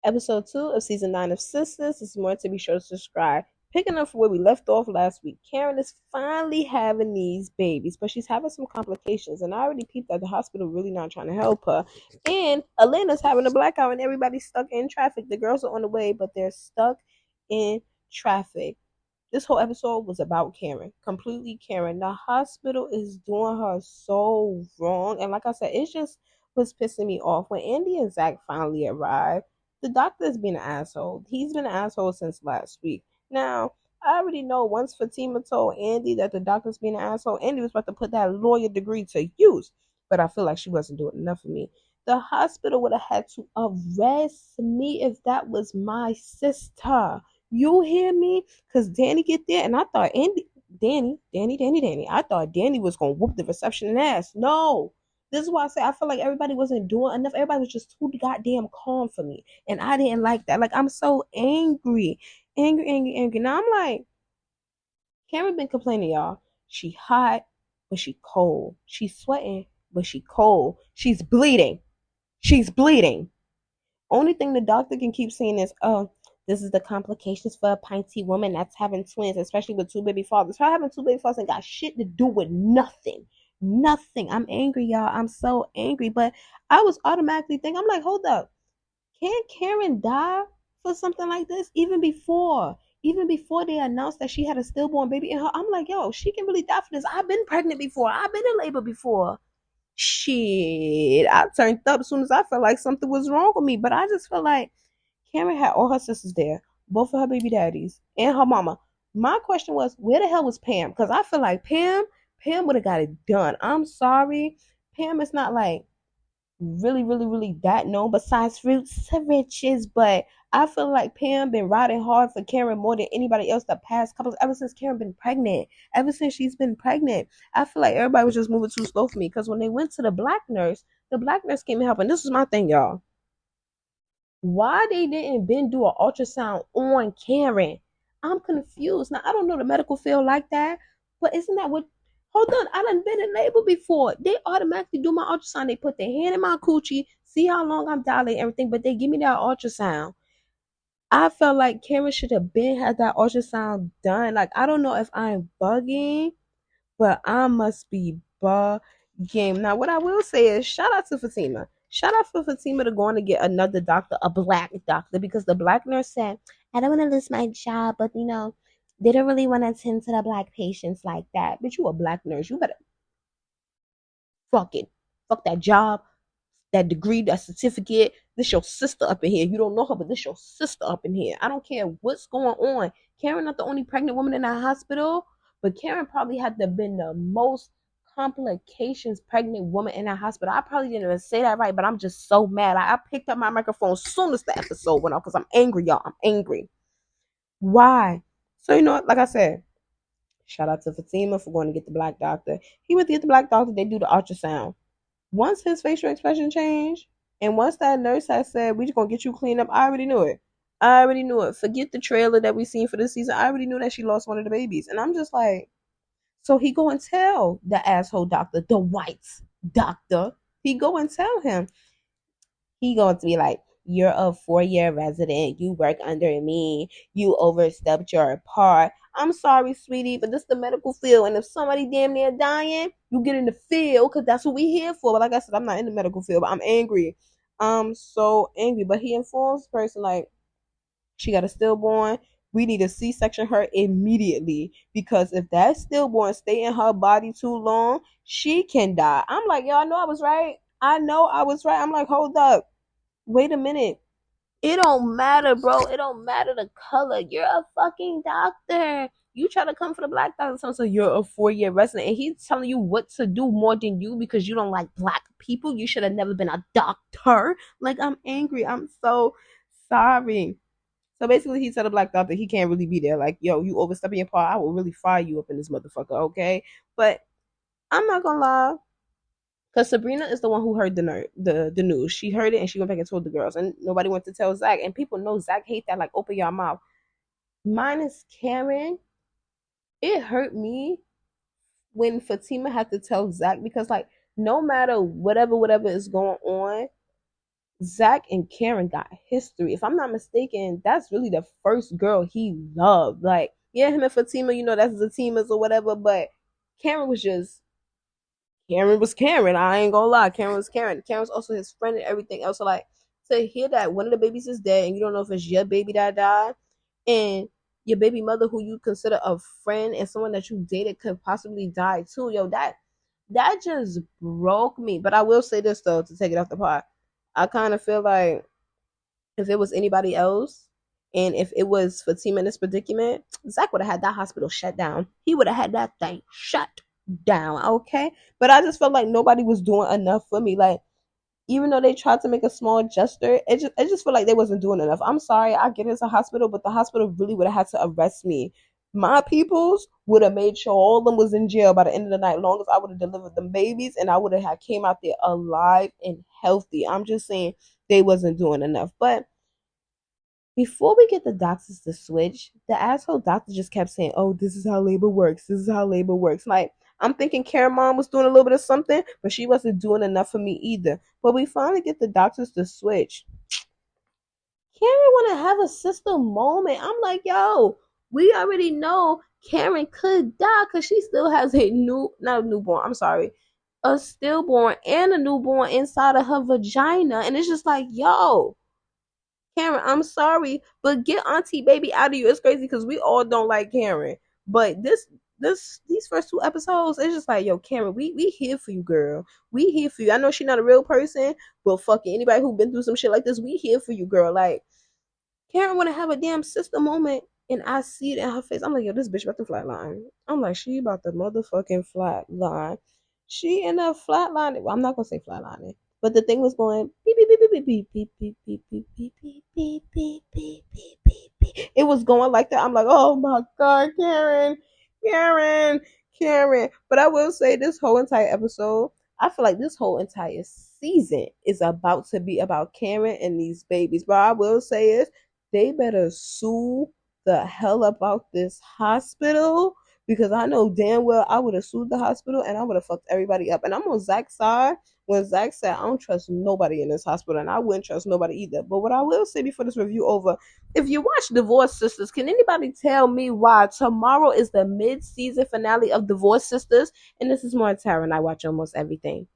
Episode 2 of Season 9 of Sistas. There's more to be sure to subscribe. Picking up from where we left off last week, Karen is finally having these babies, but she's having some complications. And I already peeped that the hospital really not trying to help her. And Elena's having a blackout and everybody's stuck in traffic. The girls are on the way, but they're stuck in traffic. This whole episode was about Karen, completely Karen. The hospital is doing her so wrong. And like I said, it just was pissing me off. When Andy and Zach finally arrived, the doctor has been an asshole. He's been an asshole since last week. Now, I already know once Fatima told Andy that the doctor's being an asshole, Andy was about to put that lawyer degree to use. But I feel like she wasn't doing enough for me. The hospital would have had to arrest me if that was my sister. You hear me? Because Danny get there, and I thought Danny. I thought Danny was gonna whoop the reception ass. No, this is why I say I feel like everybody wasn't doing enough. Everybody was just too goddamn calm for me, and I didn't like that. Like I'm so angry. Now I'm like, Karen been complaining, y'all. She hot, but she cold. She's sweating, but she cold. She's bleeding. She's bleeding. Only thing the doctor can keep saying is, oh, this is the complications for a pinty woman that's having twins, especially with two baby fathers. Her having two baby fathers ain't got shit to do with nothing. Nothing. I'm angry, y'all. I'm so angry. But I was automatically thinking, I'm like, hold up. Can't Karen die for something like this? Even before they announced that she had a stillborn baby in her, I'm like, yo, she can really die for this. I've been pregnant before. I've been in labor before. Shit, I turned up as soon as I felt like something was wrong with me. But I just felt like Karen had all her sisters there, both of her baby daddies and her mama. My question was, where the hell was Pam? Because I feel like Pam would have got it done. I'm sorry, Pam is not like really that known besides Roots to Riches, but I feel like Pam been riding hard for Karen more than anybody else the past couple ever since Karen been pregnant. Ever since she's been pregnant, I feel like everybody was just moving too slow for me. Because when they went to the black nurse came and helped. And this was my thing, y'all. Why they didn't been do an ultrasound on Karen? I'm confused. Now I don't know the medical field like that, but isn't that what? Hold on, I done been in labor before. They automatically do my ultrasound. They put their hand in my coochie, see how long I'm dilating, everything, but they give me that ultrasound. I felt like Karen should have been had that ultrasound done. Like I don't know if I'm bugging, but I must be bugging. Now, what I will say is shout out to Fatima. Shout out for Fatima to going to get another doctor, a black doctor, because the black nurse said, I don't want to lose my job, but they don't really want to attend to the black patients like that. But you a black nurse. You better fuck it. Fuck that job, that degree, that certificate. This your sister up in here. You don't know her, but this your sister up in here. I don't care what's going on. Karen not the only pregnant woman in that hospital, but Karen probably had to been the most complications pregnant woman in that hospital. I probably didn't even say that right, but I'm just so mad. I picked up my microphone as soon as the episode went off because I'm angry, y'all. I'm angry. Why? So like I said, shout out to Fatima for going to get the black doctor. He went to get the black doctor. They do the ultrasound. Once his facial expression changed, and once that nurse had said, we just gonna get you cleaned up, I already knew it. I already knew it. Forget the trailer that we seen for this season. I already knew that she lost one of the babies. And I'm just like, so he go and tell the asshole doctor, the white doctor, he go and tell him. He going to be like, you're a 4-year resident. You work under me. You overstepped your part. I'm sorry, sweetie, but this is the medical field. And if somebody damn near dying, you get in the field because that's what we here for. But like I said, I'm not in the medical field, but I'm angry. I'm so angry. But he informs the person like, she got a stillborn. We need to C-section her immediately because if that stillborn stay in her body too long, she can die. I'm like, y'all know I was right. I know I was right. I'm like, hold up. Wait a minute. It don't matter, bro. It don't matter the color. You're a fucking doctor. You try to come for the black doctor, so you're a 4-year resident, and he's telling you what to do more than you because you don't like black people. You should have never been a doctor. Like, I'm angry. I'm so sorry. So basically, he said a black doctor he can't really be there. Like, yo, you overstepping your part. I will really fire you up in this motherfucker, okay? But I'm not gonna lie. Because Sabrina is the one who heard the news. She heard it and she went back and told the girls. And nobody went to tell Zach. And people know Zach hate that. Like, open your mouth. Minus Karen, it hurt me when Fatima had to tell Zach. Because, like, no matter whatever is going on, Zach and Karen got history. If I'm not mistaken, that's really the first girl he loved. Like, yeah, him and Fatima, that's the teamers or whatever, but Karen was just Karen was Karen. I ain't gonna lie. Karen was Karen. Karen was also his friend and everything else. So like to hear that one of the babies is dead and you don't know if it's your baby that died and your baby mother who you consider a friend and someone that you dated could possibly die too. Yo, that just broke me. But I will say this though, to take it off the pot. I kind of feel like if it was anybody else, and if it was Fatima in this predicament, Zach would have had that hospital shut down. He would have had that thing shut down, okay? But I just felt like nobody was doing enough for me. Like, even though they tried to make a small gesture, it just felt like they wasn't doing enough. I'm sorry, I get it's a hospital, but the hospital really would have had to arrest me. My peoples would have made sure all of them was in jail by the end of the night, long as I would have delivered them babies and I would have came out there alive and healthy. I'm just saying they wasn't doing enough. But before we get the doctors to switch, the asshole doctor just kept saying, "Oh, this is how labor works. This is how labor works." Like, I'm thinking Karen mom was doing a little bit of something, but she wasn't doing enough for me either. But we finally get the doctors to switch. Karen want to have a sister moment. I'm like, yo, we already know Karen could die because she still has not a newborn. I'm sorry, a stillborn and a newborn inside of her vagina, and it's just like, yo. Karen, I'm sorry, but get Auntie Baby out of you. It's crazy because we all don't like Karen, but these first two episodes, it's just like, yo, Karen, we here for you, girl. We here for you. I know she's not a real person, but fucking anybody who been through some shit like this, we here for you, girl. Like Karen want to have a damn sister moment, and I see it in her face. I'm like, yo, this bitch about to flatline. I'm like, she about to motherfucking flatline. She in a flatline. Well, I'm not gonna say flatlining, but the thing was going beep beep beep beep beep beep beep beep beep beep beep beep beep beep beep beep beep. It was going like that. I'm like, oh my god, Karen, Karen, Karen. But I will say, this whole entire episode, I feel like this whole entire season is about to be about Karen and these babies. But I will say is they better sue the hell about this hospital because I know damn well I would have sued the hospital and I would have fucked everybody up. And I'm on Zach's side when Zach said I don't trust nobody in this hospital and I wouldn't trust nobody either. But what I will say before this review over, if you watch Divorce Sisters, can anybody tell me why tomorrow is the mid-season finale of Divorce Sisters? And this is Montara and I watch almost everything.